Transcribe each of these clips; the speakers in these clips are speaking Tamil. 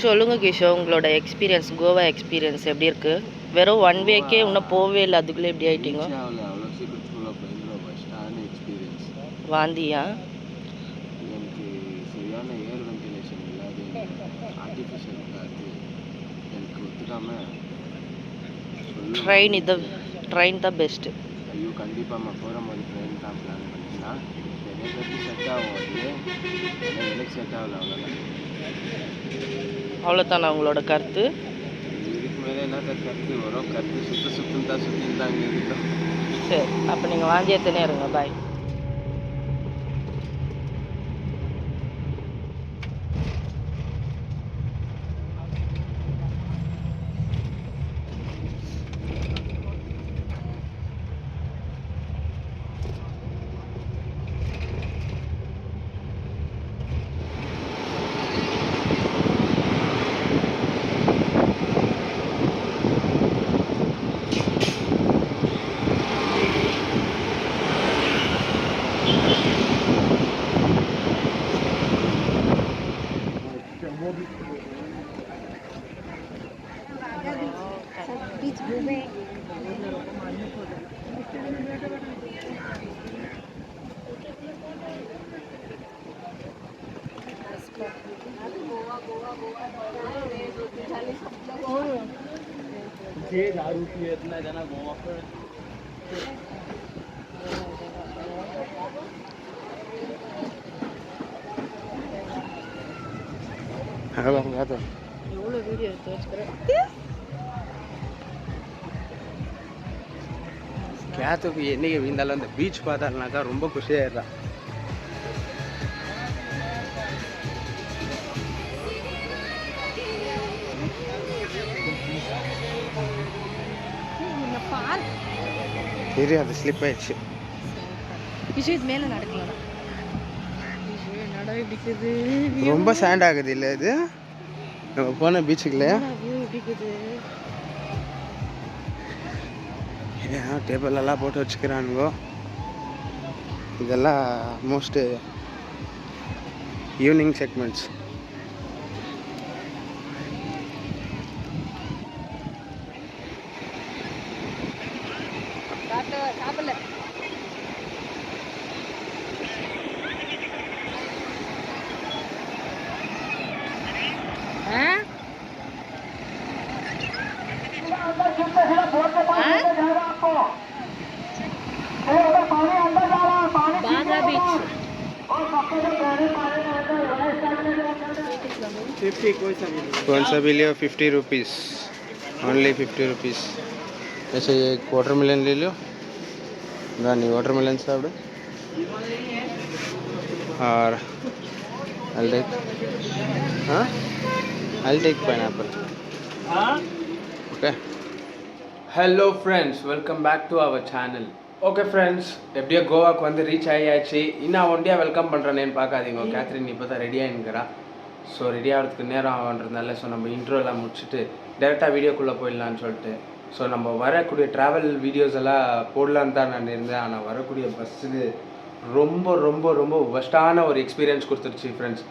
சொல்லுங்கள் கிஷோ, உங்களோட எக்ஸ்பீரியன்ஸ், கோவா எக்ஸ்பீரியன்ஸ் எப்படி இருக்குது? வெறும் 1 வேக்கே இன்னும் போகவே இல்லை, அதுக்குள்ளே எப்படி ஆகிட்டீங்க? வாந்தியா? எனக்கு சரியான ஏர் வென்டிலேஷன் இல்லாத ஆர்டிஃபிஷியல் காற்று எனக்கு ஒத்துக்காமல் ட்ரெயின் தான் பெஸ்ட்டு. ஐயோ கண்டிப்பாக போகிற மாதிரி ட்ரெயின் தான் பிளான் பண்ணிச்சுன்னா நிறைய பேருக்கு செட் ஆகும். அது எனக்கு செட் ஆகல. அவ்வளோதானா உங்களோட கருத்து? இதுக்கு மேலே என்ன கருத்து வரும்? கருத்து சுற்றுன்னு தான் இங்கே இருக்கோம். சரி, அப்போ நீங்கள் வாந்தி எத்தனை இருங்க. பாய். जे दारू पिए इतना जना गोवा पर எவ்வளோ வீடியோ எடுத்து வச்சுக்கிறேன். கேத்துக்கு என்னைக்கு வீழ்ந்தாலும் அந்த பீச் பார்த்தாலுனாக்கா ரொம்ப குஷியாயிடுறான். சரி, அது ஸ்லிப் ஆயிடுச்சு. இது மேலே நடக்கலாம். ரொம்ப சாண்ட் ஆகுது இல்லை இது நம்ம போன பீச்சுக்குள்ள. ஏன் டேபிள் எல்லாம் போட்டு வச்சுக்கிறானுங்கோ. இதெல்லாம் மோஸ்ட் ஈவினிங் செக்மெண்ட்ஸ். बागा बीच 50 कौन सा भी लियो 50 रुपीज़, ओनली 50 रुपीज़. ऐसे एक वाटरमेलन ले लो. नहीं वाटरमेलन साहब और I'll take pineapple. Okay. Hello friends, welcome back to our channel. Okay friends, எப்படியோ கோவாக்கு வந்து ரீச் ஆகியாச்சு. இன்னும் ஒண்டியாக வெல்கம் பண்ணுறேன்னு பார்க்காதீங்க. கேத்ரின் இப்போ தான் ரெடியாகிங்கிறா. ஸோ ரெடி ஆகிறதுக்கு நேரம் ஆகுன்றதுனால ஸோ நம்ம இன்ட்ரோலாம் முடிச்சுட்டு டேரெக்டாக வீடியோக்குள்ளே போயிடலான்னு சொல்லிட்டு ஸோ நம்ம வரக்கூடிய ட்ராவல் வீடியோஸ் எல்லாம் போடலான்னு தான் நான் இருந்தேன். ஆனால் வரக்கூடிய பஸ்ஸுக்கு ரொம்ப ரொம்ப ரொம்ப பெஸ்ட்டான ஒரு எக்ஸ்பீரியன்ஸ் கொடுத்துருச்சு ஃப்ரெண்ட்ஸ்.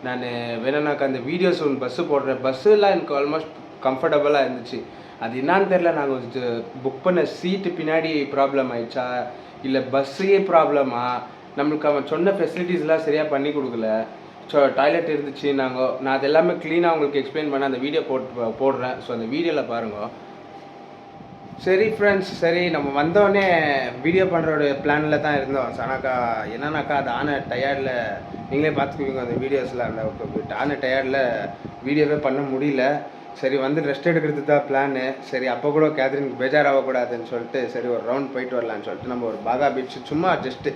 நான் வேணும்னாக்கா அந்த வீடியோஸ் ஒன்று பஸ்ஸு போடுறேன். பஸ்ஸுலாம் எனக்கு ஆல்மோஸ்ட் கம்ஃபர்டபுளாக இருந்துச்சு. அது என்னான்னு தெரில, நாங்கள் புக் பண்ண சீட்டு பின்னாடி ப்ராப்ளம் ஆயிடுச்சா இல்லை பஸ்ஸே ப்ராப்ளமா, நம்மளுக்கு அவன் சொன்ன ஃபெசிலிட்டிஸ்லாம் சரியாக பண்ணி கொடுக்கல. ஸோ டாய்லெட் இருந்துச்சு. நான் அது எல்லாமே க்ளீனாக உங்களுக்கு எக்ஸ்பிளைன் பண்ண அந்த வீடியோ போடுறேன். ஸோ அந்த வீடியோவில் பாருங்க. சரி ஃப்ரெண்ட்ஸ், சரி நம்ம வந்தோடனே வீடியோ பண்ணுறோட பிளானில் தான் இருந்தோம். ஆனாக்கா என்னன்னாக்கா அது ஆன டயர்டில் நீங்களே பார்த்துக்குவீங்க அந்த வீடியோஸில். அந்த ஆன டயர்டில் வீடியோவே பண்ண முடியல. சரி வந்து ரெஸ்ட் எடுக்கிறது தான் பிளானு. சரி அப்போ கூட கேத்ரினுக்கு பேஜாராகக்கூடாதுன்னு சொல்லிட்டு சரி ஒரு ரவுண்ட் போயிட்டு வரலான்னு சொல்லிட்டு நம்ம ஒரு பாகா பீச் சும்மா ஜஸ்ட்டு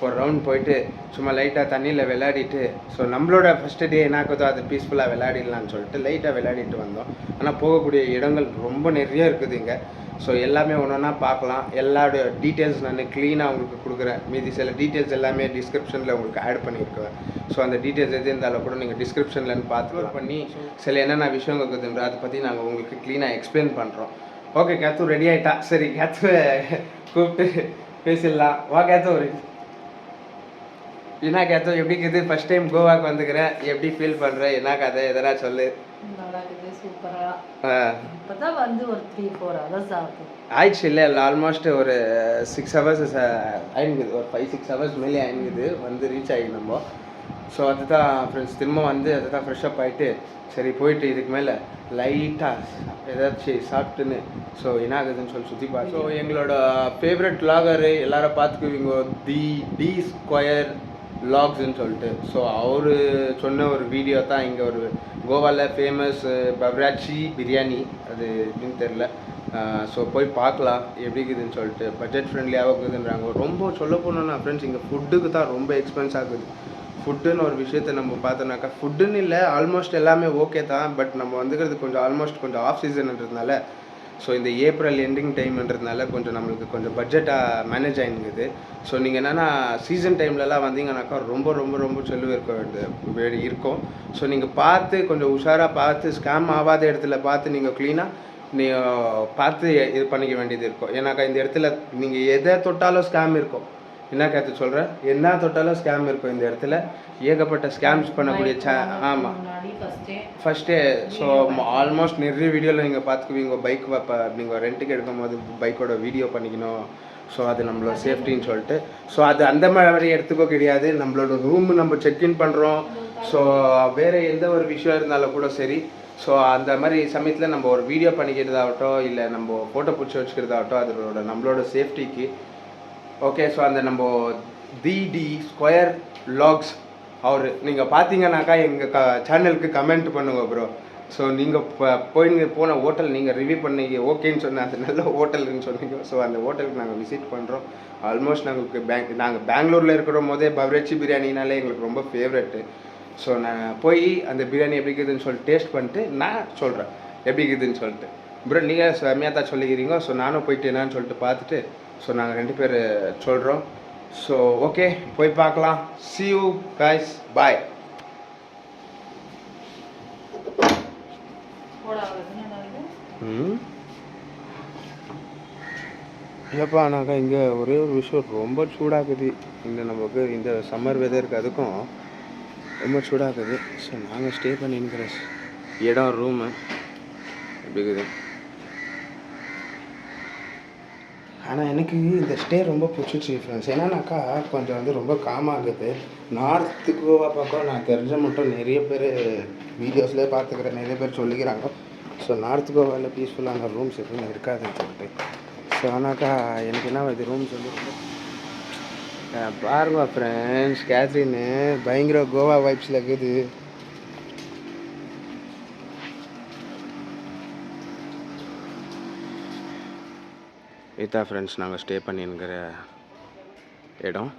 ஒரு ரவுண்ட் போயிட்டு சும்மா லைட்டாக தண்ணியில் விளையாடிட்டு ஸோ நம்மளோட ஃபஸ்ட்டு டே என்னாக்குதோ அது பீஸ்ஃபுல்லாக விளையாடிடலான்னு சொல்லிட்டு லைட்டாக விளையாடிட்டு வந்தோம். ஆனால் போகக்கூடிய இடங்கள் ரொம்ப நிறைய இருக்குது இங்கே. ஸோ எல்லாமே ஒன்று ஒன்றா பார்க்கலாம். எல்லாரோட டீட்டெயில்ஸ் நான் க்ளீனாக உங்களுக்கு கொடுக்குறேன். மீதி சில டீட்டெயில்ஸ் எல்லாமே டிஸ்கிரிப்ஷனில் உங்களுக்கு ஆட் பண்ணியிருக்கேன். ஸோ அந்த டீட்டெயில்ஸ் எது இருந்தாலும் கூட நீங்கள் டிஸ்கிரிப்ஷனில் பார்த்து பண்ணி சில என்னென்ன விஷயங்கள் இருக்குதுன்ற அதை பற்றி நாங்கள் உங்களுக்கு க்ளீனாக எக்ஸ்பிளைன் பண்ணுறோம். ஓகே கேத்து ரெடி ஆகிட்டா. சரி கேத்துவை கூப்பிட்டு பேசிடலாம். வா கேத்து. ஒரு என்ன கதை எப்படி இருக்குது? ஃபர்ஸ்ட் டைம் கோவாக்கு வந்துக்கிறேன், எப்படி ஃபீல் பண்ணுற? என்ன கதை எதனா சொல்லு. நல்லா இருக்குது, சூப்பரா. ஆ இப்பதான் வந்து ஒரு 3-4 ஹவர்ஸ் ஆகுது. ஆயிடுச்சு இல்லை ஆல்மோஸ்ட் ஒரு 6 ஹவர்ஸ் ஆயிடுங்குது, ஒரு 5-6 ஹவர்ஸ் மேலே ஆயிடுங்குது வந்து ரீச் ஆகி நம்ம. ஸோ அதுதான் ஃப்ரெண்ட்ஸ், திரும்ப வந்து அதை தான் ஃப்ரெஷ்அப் ஆகிட்டு சரி போயிட்டு இதுக்கு மேலே லைட்டாக ஏதாச்சும் சாப்பிட்டுன்னு ஸோ என்ன ஆகுதுன்னு சொல்லி சுற்றி பார்த்து. ஸோ எங்களோட ஃபேவரட் வ்ளாகரு எல்லாரும் பார்த்துக்குவீங்க, டி ஸ்கொயர் வ்ளாக்ஸ்ன்னு சொல்லிட்டு. ஸோ அவர் சொன்ன ஒரு வீடியோ தான் இங்கே ஒரு கோவாவில் ஃபேமஸ் பவ்ராச்சி பிரியாணி, அது எப்படின்னு தெரில. ஸோ போய் பார்க்கலாம் எப்படி இருக்குதுன்னு சொல்லிட்டு. பட்ஜெட் ஃப்ரெண்ட்லியாக இருக்குதுன்றாங்க. ரொம்ப சொல்ல போனோன்னா ஃப்ரெண்ட்ஸ், இங்கே ஃபுட்டுக்கு தான் ரொம்ப எக்ஸ்பென்ஸ் ஆகுது. ஃபுட்டுன்னு ஒரு விஷயத்தை நம்ம பார்த்தோன்னாக்கா, ஃபுட்டுன்னு இல்லை ஆல்மோஸ்ட் எல்லாமே ஓகே தான். பட் நம்ம வந்துக்கிறது கொஞ்சம் ஆல்மோஸ்ட் கொஞ்சம் ஆஃப் சீசன்ன்றதுனால, ஸோ இந்த ஏப்ரல் எண்டிங் டைம்ன்றதுனால கொஞ்சம் நம்மளுக்கு கொஞ்சம் பட்ஜெட்டாக மேனேஜ் ஆகிடுங்குது. ஸோ நீங்கள் என்னென்னா சீசன் டைம்லலாம் வந்தீங்கன்னாக்கா ரொம்ப ரொம்ப ரொம்ப செலவு இருக்க வேண்டிய இருக்கும். ஸோ நீங்கள் பார்த்து கொஞ்சம் உஷாராக பார்த்து ஸ்கேம் ஆகாத இடத்துல பார்த்து நீங்கள் க்ளீனாக நீங்கள் பார்த்து இது பண்ணிக்க வேண்டியது இருக்கும். ஏன்னாக்கா இந்த இடத்துல நீங்கள் எதை தொட்டாலும் ஸ்கேம் இருக்கும். என்ன கற்று சொல்கிறேன், என்ன தொட்டாலும் ஸ்கேம் இருக்கும் இந்த இடத்துல. ஏகப்பட்ட ஸ்கேம்ஸ் பண்ணக்கூடிய ஆமாம் ஃபஸ்ட்டே. ஸோ ஆல்மோஸ்ட் நிறைய வீடியோவில் நீங்கள் பார்த்துக்குவீங்க, பைக் நீங்கள் ரெண்ட்டுக்கு எடுக்கும் போது பைக்கோட வீடியோ பண்ணிக்கணும். ஸோ அது நம்மளோட சேஃப்டின்னு சொல்லிட்டு. ஸோ அது அந்த மாதிரி இடத்துக்கோ கிடையாது. நம்மளோட ரூம் நம்ம செக்இன் பண்ணுறோம். ஸோ வேறு எந்த ஒரு விஷயம் இருந்தாலும் கூட சரி, ஸோ அந்த மாதிரி சமயத்தில் நம்ம ஒரு வீடியோ பண்ணிக்கிறதாகட்டும், இல்லை நம்ம ஃபோட்டோ பிடிச்சி வச்சுக்கிறதாகட்டும், அதோட நம்மளோட சேஃப்டிக்கு ஓகே. ஸோ அந்த நம்ம டி ஸ்கொயர் வ்ளாக்ஸ் அவர் நீங்கள் பார்த்தீங்கன்னாக்கா எங்கள் சேனலுக்கு கமெண்ட் பண்ணுங்க ப்ரோ. ஸோ நீங்கள் போன ஹோட்டல் நீங்கள் ரிவ்யூ பண்ணீங்க, ஓகேன்னு சொன்ன அது நல்ல ஹோட்டல்னு சொன்னீங்க. ஸோ அந்த ஹோட்டலுக்கு நாங்கள் விசிட் பண்ணுறோம். ஆல்மோஸ்ட் நாங்கள் பெங்களூரில் இருக்கிற போதே பவ்ராச்சி பிரியாணினாலே எங்களுக்கு ரொம்ப ஃபேவரெட்டு. ஸோ நான் போய் அந்த பிரியாணி எப்படி இருக்குதுன்னு சொல்லிட்டு டேஸ்ட் பண்ணிட்டு நான் சொல்கிறேன் எப்படி இருக்குதுன்னு சொல்லிட்டு. ப்ரோ நீங்கள் செம்மையாக தான் சொல்லிக்கிறீங்க. ஸோ நானும் போயிட்டு என்னான்னு சொல்லிட்டு பார்த்துட்டு ஸோ நாங்கள் 2 பேர் சொல்கிறோம். ஸோ ஓகே போய் பார்க்கலாம். see you guys, bye. இல்லைப்பா நாங்கள் இங்கே ஒரே ஒரு விஷயம், ரொம்ப சூடாகுது இந்த நமக்கு இந்த சம்மர் வெதருக்கு, அதுக்கும் ரொம்ப சூடாகுது. ஸோ நாங்கள் ஸ்டே பண்ணிக்கிற இடம் ரூமு எப்படி இருக்குது. ஆனால் எனக்கு இந்த ஸ்டே ரொம்ப பிடிச்சிச்சு ஃப்ரெண்ட்ஸ். என்னன்னாக்கா கொஞ்சம் வந்து ரொம்ப காமாகுது. நார்த்து கோவா பக்கம் நான் தெரிஞ்ச மட்டும் நிறைய பேர் வீடியோஸ்லேயே பார்த்துக்கிறேன், நிறைய பேர் சொல்லிக்கிறாங்க. ஸோ நார்த் கோவாவில் பீஸ்ஃபுல்லான ரூம்ஸ் எதுவும் இருக்காதுன்னு சொல்லிட்டு. ஸோ ஆனாக்கா எனக்கு என்ன வருது, ரூம்ஸ் வந்து ரொம்ப பாருங்க ஃப்ரெண்ட்ஸ், கேத்ரின்னு பயங்கர கோவா வைப்ஸில் இருக்குது. இதுதான் ஃப்ரெண்ட்ஸ் நாங்கள் ஸ்டே பண்ணிங்கிற இடம்.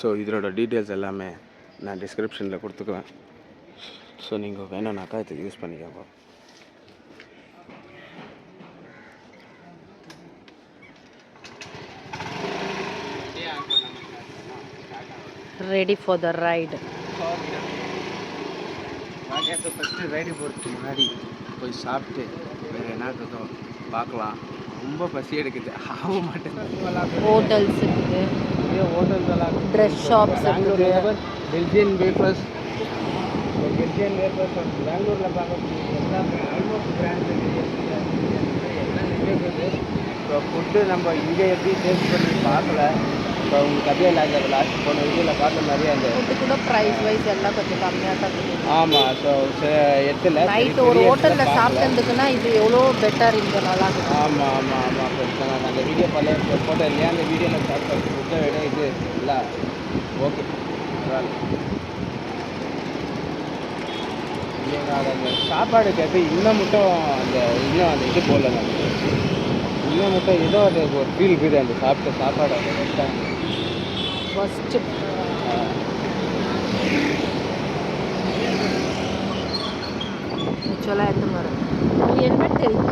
ஸோ இதோட டீட்டெயில்ஸ் எல்லாமே நான் டிஸ்கிரிப்ஷனில் கொடுத்துக்குவேன். ஸோ நீங்கள் வேணும்னாக்கா இதை யூஸ் பண்ணிக்கோங்க. Ready for the ride. First ride போகிறதுக்கு முன்னாடி போய் சாப்பிட்டு வேறு என்ன இருக்குதோ பார்க்கலாம். ரொம்ப பசி எடுக்குது, ஆக மாட்டேங்குது. ஹோட்டல்ஸ் இருக்குது, ட்ரெஸ் ஷாப்ஸ் இருக்குது. பெல்ஜியன் வேஃபர்ஸ், பெல்ஜியன் வேஃபர்ஸ் பெங்களூரில் பார்க்கக்கூடிய எல்லாமே ஆல்மோஸ்ட் பிராண்ட் எல்லாம் இருக்குது. ஸோ ஃபுட்டு நம்ம இங்கே எப்படி டேஸ்ட் பண்ணி பார்க்கல. இப்போ உங்களுக்கு அப்படியே இல்லை, அந்த லாஸ்ட் போன வீடியோவில் பார்த்த மாதிரி அந்த ஃபுட்டு கூட ப்ரைஸ் வைஸ் எல்லாம் கொஞ்சம் கம்மியாக தான் இருக்குது. ஆமாம். ஸோ இடத்துல நைட்டு ஒரு ஹோட்டலில் சாப்பிட்டதுக்குன்னா இது எவ்வளோ பெட்டர், இங்கே நல்லா இருக்குது. ஆமாம் ஆமாம் ஆமாம் ஃப்ரெண்ட்ஸ். நான் அந்த வீடியோ போட்டோ இல்லையா, அந்த வீடியோவில் சாப்பிட்ட ஃபுட்டை விட இது இல்லை ஓகே நீங்கள் அந்த சாப்பாடு கேட்டு இன்னும் மட்டும் அந்த இது போடல. நான் இன்னும் மட்டும் ஏதோ அது ஒரு ஃபீல் இருக்குது அந்த சாப்பிட்ட சாப்பாடு அந்த ரெஸ்டாரண்ட் ஃபஸ்ட்டு ஆக்சுவலாக எடுத்து வரேன். ஹெல்மெட் தெரியும்.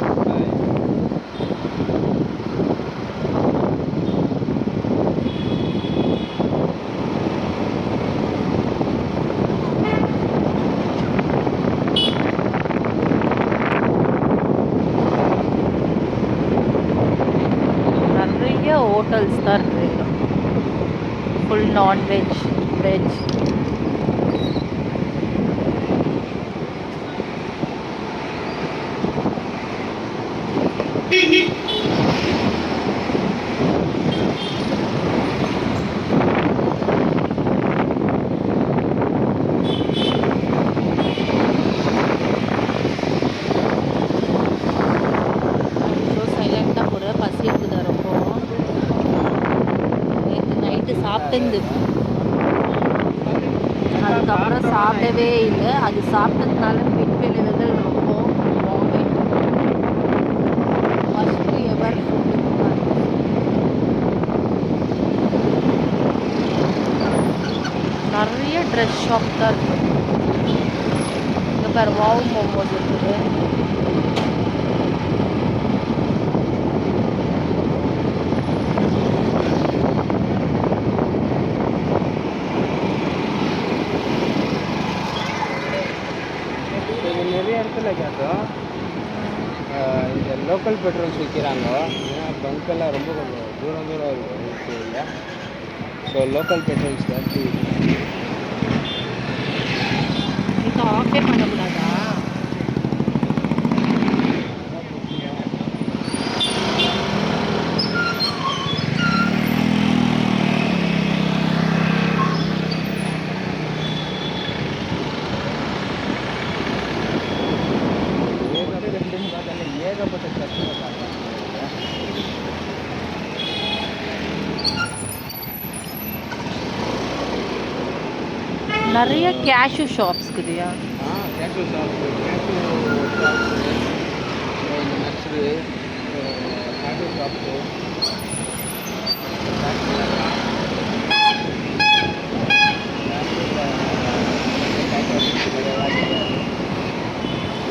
Non veg veg. சைலண்டாக கூட பசி எடுக்குதா ரொம்ப. நேற்று நைட்டு சாப்பிட்டு அதுக்கப்புறம் சாப்பிடவே இல்லை. அது சாப்பிட்டதுனால பின்விளைவுகள் ரொம்ப வாமிட். ஃபஸ்ட்டு எவர் நிறைய ட்ரெஸ் ஷாப் தான் இருக்குது. இங்கே பாரு வாவ் மோமோஸ் இருக்குது. நிறைய இடத்துல கேட்டோம் இந்த லோக்கல் பெட்ரோல்ஸ் விற்கிறாங்க. ஏன்னா பங்கெல்லாம் ரொம்ப கொஞ்சம் தூரம் இருக்குது இல்லை. ஸோ லோக்கல் பெட்ரோல்ஸ் ஜாஸ்தி. இது ஆஃபே பண்ணக்கூடாதா? ஏகப்பட்ட கஸ்டமர் பார்க்கலாம். நிறைய கேஷ்யூ ஷாப்ஸ் இருக்குதுயா. கேஷ்யூ ஷாப்ஸு இந்த நட்ஸு கேஷ்யூ ஷாப்ஸு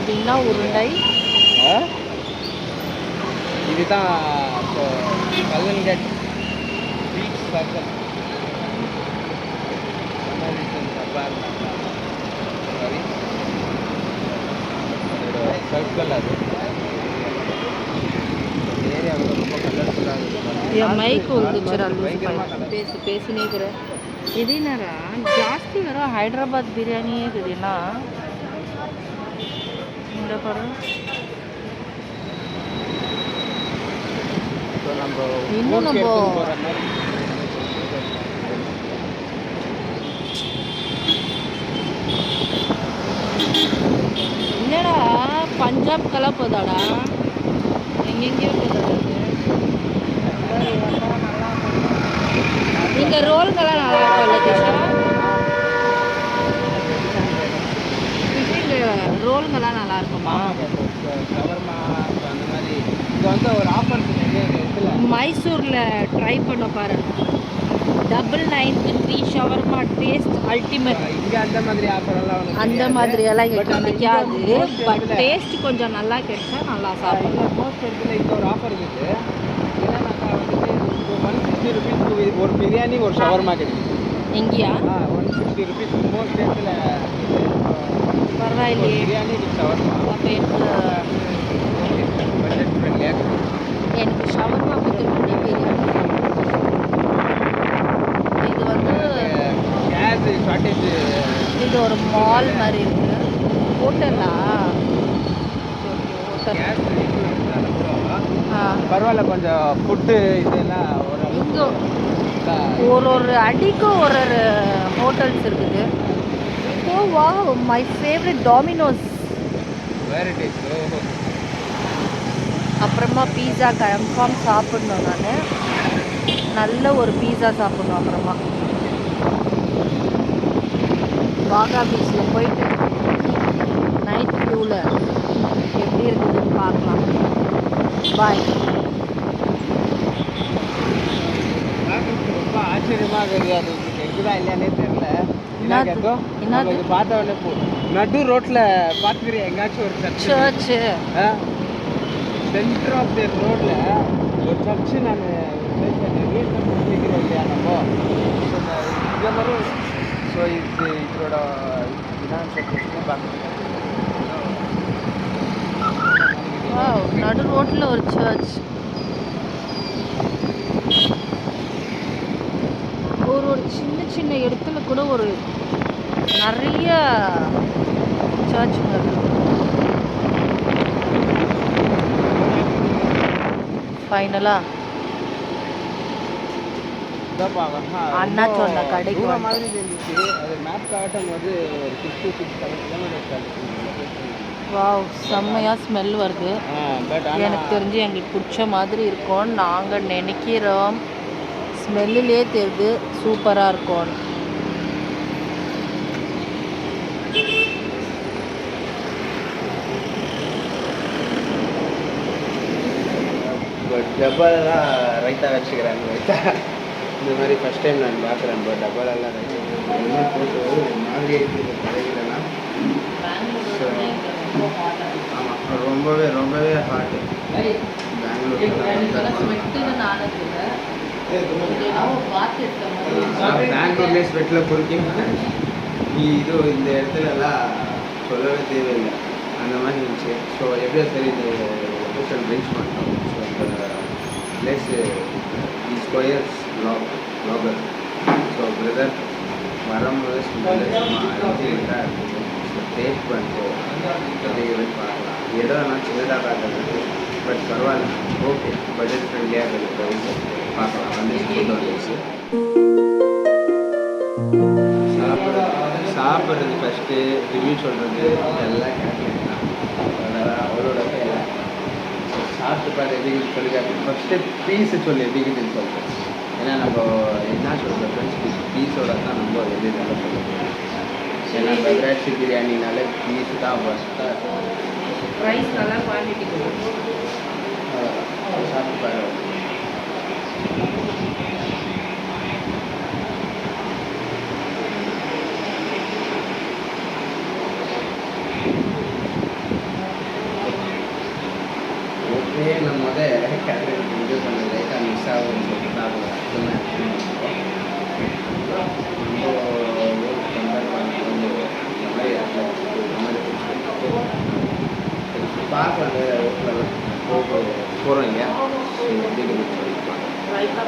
இது என்ன உருண்டை? இதுதான் கல்லன்கட் பீச் சர்க்கிள். Sorry circle. அது ஏரியா ரொம்ப கலர்ஃபுல்லாக இருக்குது. என் மைக் உழுதுச்சுரா. பேசி பேசினேக்கிற இது என்னடா ஜாஸ்தி வரும். ஹைதராபாத் பிரியாணியே இருக்குதுன்னா இந்த படம் இன்னும் நம்ம என்னடா பஞ்சாப்கெல்லாம் போதாடா, எங்கெங்கேயோ போதாடா. இங்கே ரோல்கெல்லாம் நல்லா இருக்கும்ல கிஷா? இங்கே ரோல்கெல்லாம் நல்லா இருக்குமா? அந்த மாதிரி இங்கே வந்து ஒரு ஆஃபர் மைசூரில் ட்ரை பண்ண பாரு. 993 ஷவர்மா டேஸ்ட் அல்டிமேட். இங்கே அந்த மாதிரி ஆஃபரெல்லாம் அந்த மாதிரியெல்லாம் இங்கே கிடைக்காது. பட் டேஸ்ட் கொஞ்சம் நல்லா கிடைச்சா நல்லா சாப்பிடலாம். மோஸ்ட் இடத்துல இந்த ஒரு ஆஃபர் இருக்குது. என்னன்னாக்கா வந்துட்டு 160 ருபீஸ்க்கு ஒரு பிரியாணி ஒரு ஷவர்மா கிடைக்குது. எங்கேயா? 160 ருபீஸ் மோஸ்ட் இடத்துல பரவாயில்லையே. பிரியாணி ஷவர்மா. அப்போ எனக்கு ஷவர்மா கொடுத்துருக்கேன் பிரியாணி. இது வந்து கேஸ் ஷார்ட்டேஜ். இது ஒரு மால் மாதிரி இருக்கு. ஹோட்டலா? கேஸ் பரவாயில்ல. கொஞ்சம் ஃபுட்டு இதெல்லாம் ஒரு அடிக்கும் ஒரு ஹோட்டல்ஸ் இருக்குது. Oh wow, my favourite Domino's. Where it is. அப்புறமா பீஸா கன்ஃபார்ம் சாப்பிட்ணும். நான் நல்ல ஒரு பீஸா சாப்பிட்ணும். அப்புறமா வாகா பீச்சில் போயிட்டு நைட் வியூவில் எப்படி இருக்குதுன்னு பார்க்கலாம். பாய். ரொம்ப ஆச்சரியமாக இருக்குது. அது இருக்குதா இல்லையானே தெரியல. என்னது பார்த்த உடனே நடு ரோட்டில் பார்த்துக்கிறியா எங்காச்சும் ஒரு சர்ச்சு? சென்டர் ஆஃப் தி ரோடில் ஒரு சர்ச்சு நான் இல்லையா நம்ம இந்த மாதிரி. ஸோ இதோட இதுதான் நடு ரோட்டில் ஒரு சர்ச். ஒரு சின்ன சின்ன இடத்துல கூட ஒரு நிறைய சர்ச்சுங்க இருக்கு. ஃபைனலாக அண்ணா சொன்ன கடைக்கு மாதிரி இருந்துச்சு. அது மேப் காட்டும் போது ஒரு 6-7 கிலோமீட்டர்ஸ். வாவ், செம்மையாக ஸ்மெல் வருது. எனக்கு தெரிஞ்சு எங்களுக்கு பிடிச்ச மாதிரி இருக்கும். நாங்கள் நினைக்கிறோம் ஸ்மெல்லிலே தெரியுது சூப்பராக இருக்கும். பட் டப்பாலெல்லாம் ரைட்டாக வச்சுக்கிறாங்க. ரைட்டாக இந்த மாதிரி ஃபஸ்ட் டைம் நான் பார்க்குறேன். பட் டப்பாலெல்லாம் ரைட்டாக போட்டு மாதிரி இருக்குது கடைகளெல்லாம். ஆமாம், ரொம்பவே ஹாட்டு. பெங்களூர்லேயே ஸ்வெட்டில் பொறுக்கி இது இந்த இடத்துலலாம் சொல்லவே தேவையில்லை, அந்த மாதிரி இருந்துச்சு. ஸோ எப்படியோ சரி இந்த லொக்கேஷன் ரீச் பண்ணிட்டோம். ஸோ இந்த place squares Blogger. So brother வரும்போது அஞ்சுக்கிட்டா இருக்குது. ஸோ டேஸ்ட் பண்ணிட்டு கதைகளை பார்க்கலாம். இடம்லாம் சின்னதாக காட்டுறது, பட் பரவாயில்ல, ஓகே, பட்ஜெட் ஃப்ரெண்ட்லியாக இருக்குது. பார்க்கலாம். வந்து ஃபுட் வந்துச்சு. சாப்பிட்றது ஃபஸ்ட்டு ரிவ்யூ சொல்கிறது எல்லாம் கேட்கலாம். அதனால் அவரோட சாப்பிட்டு பார்த்து எப்படி சொல்லிக்காட்டு. ஃபஸ்ட்டு பீஸு சொல்லி எப்படி இருக்குன்னு சொல்கிறேன். ஏன்னா நம்ம என்ன சொல்கிறோம் ஃப்ரெண்ட்ஸ், பீஸோட தான் நம்ம எது நல்லா சொல்ல முடியும். ஏன்னா இப்போ பிரெட் பிரியாணினாலே பீஸு தான் ஃபஸ்ட்டாக ரைஸ் நல்லா குவான்டிட்டி சாப்பிட்டு பாரு. நம்ம இது பண்ண லைட்டாக மிஸ் ஆகும்னு சொல்லிட்டு தான் அது பார்க்கலாம். போகிறோம் இல்லையா, ரைட்டா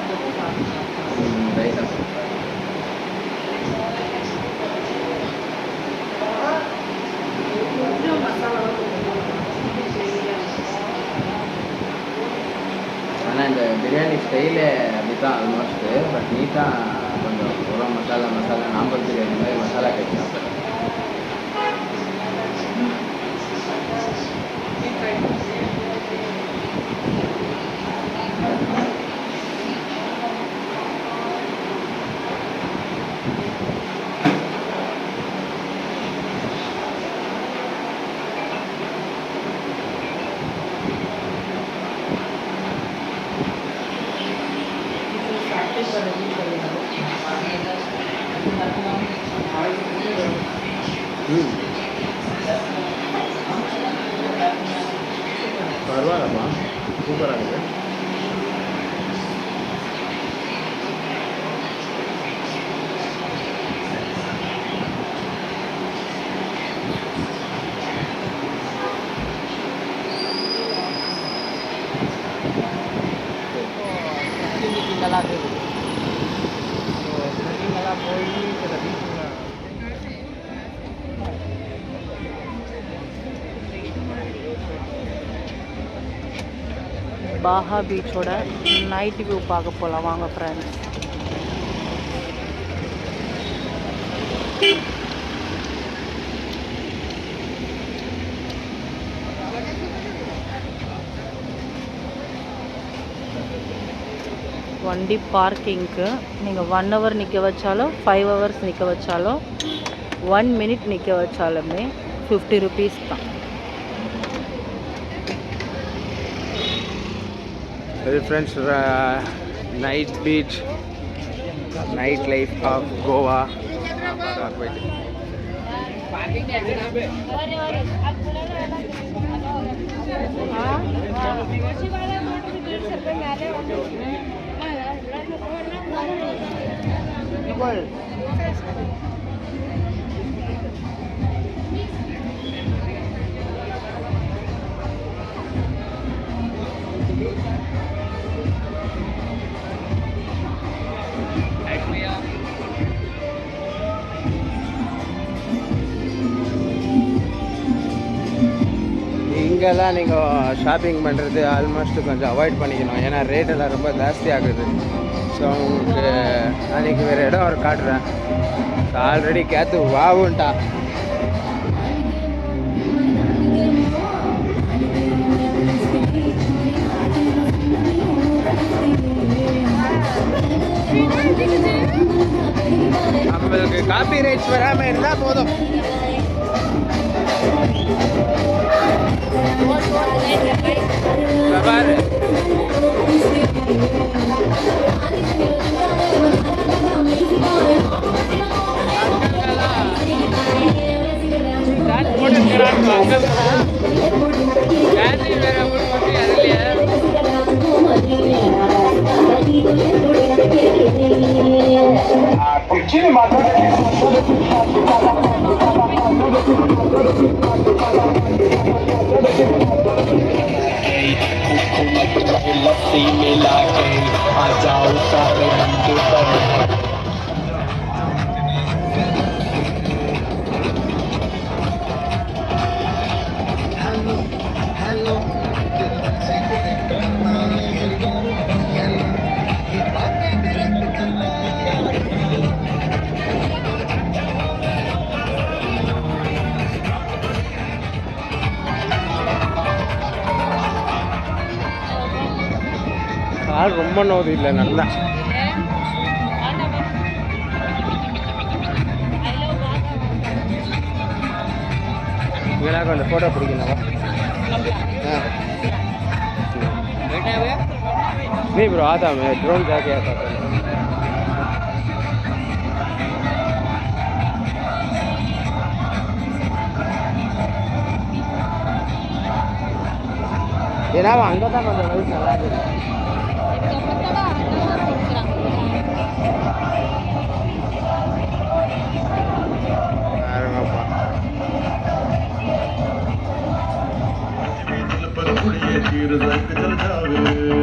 ஆனால் இந்த பிரியாணி ஸ்டைலே அப்படி தான் ஆல்மோஸ்ட்டு. பட் நீட்டாக கொஞ்சம் உரம் மசாலா நாம்பல் பிரியாணி மாதிரி மசாலா கட்டி சாப்பிட்றேன். பரவாயில்லப்பா, சூப்பராக இருக்குது. நல்லா இருக்குது. பாஹா பீச்சோட நைட் வியூ பார்க்க போகலாம் வாங்க ஃப்ரெண்ட்ஸ். வண்டி பார்க்கிங்க்கு நீங்கள் 1 hour நிற்க வச்சாலும் 5 hours நிற்க வச்சாலும் 1 minute நிற்க வச்சாலுமே 50 rupees தான். சரி friends, night beach, night life of Goa போயிட்டு இங்கெல்லாம் நீங்கள் ஷாப்பிங் பண்ணுறது ஆல்மோஸ்ட் கொஞ்சம் அவாய்ட் பண்ணிக்கணும். ஏன்னா ரேட் எல்லாம் ரொம்ப ஜாஸ்தி ஆகுது. ஸோ உங்களுக்கு அன்றைக்கி வேறு இடம் ஒரு காட்டுறேன். ஆல்ரெடி கேத்து வாவுன்ட்டா. நம்மளுக்கு காப்பி ரைட்ஸ் வராமல் இருந்தால் போதும். பாரு लस्सी मिला के आ जाओ सारे मंडे पर கால் ரொம்ப நோது இல்லை நல்லா. இங்கெல்லாம் கொஞ்சம் ஃபோட்டோ பிடிக்கணும். नहीं ब्रो आता मैं ड्रोन जाके आता था. ஏன்னா அங்கே தான் கொஞ்சம் வயசு நல்லா இருக்குது. पर चल जावे